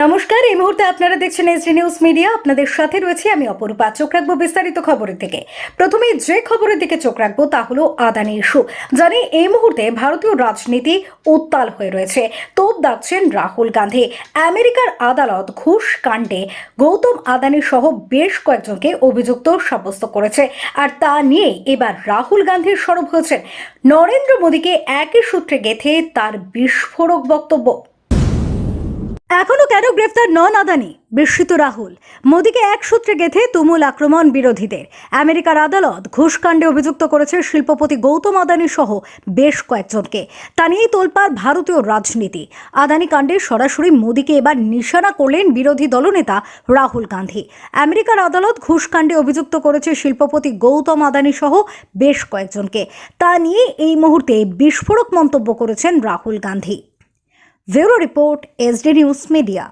নমস্কার, এই মুহূর্তে আপনারা দেখছেন এসডি নিউজ মিডিয়া। আপনাদের সাথে রয়েছে আমি অপরূপা। চোখ রাখবো বিস্তারিত খবরের দিকে। প্রথমে যে খবরের দিকে চোখ রাখবো তা হলো আদানি ইস্যু। জানি এই মুহূর্তে ভারতীয় রাজনীতি উত্তাল হয়ে রয়েছে। তোপ দাগছেন রাহুল গান্ধী। আমেরিকার আদালত ঘুষ কাণ্ডে গৌতম আদানি সহ বেশ কয়েকজনকে অভিযুক্ত সাব্যস্ত করেছে, আর তা নিয়ে এবার রাহুল গান্ধীর সরব হয়েছেন। নরেন্দ্র মোদীকে একই সূত্রে গেঁথে তার বিস্ফোরক বক্তব্য। এখনো কেন গ্রেফতার নন আদানি? বিস্মিত রাহুল। মোদীকে এক সূত্রে গেঁথে তুমুল আক্রমণ বিরোধীদের। আমেরিকার আদালত ঘুষকাণ্ডে অভিযুক্ত করেছে শিল্পপতি গৌতম আদানি সহ বেশ কয়েকজনকে। তা নিয়েই তোলপাড় ভারতীয় রাজনীতি। আদানি কাণ্ডে সরাসরি মোদীকে এবার নিশানা করলেন বিরোধী দলনেতা রাহুল গান্ধী। আমেরিকার আদালত ঘুষকাণ্ডে অভিযুক্ত করেছে শিল্পপতি গৌতম আদানি সহ বেশ কয়েকজনকে। তা নিয়ে এই মুহূর্তে বিস্ফোরক মন্তব্য করেছেন Rahul Gandhi. Bureau report, SD news media.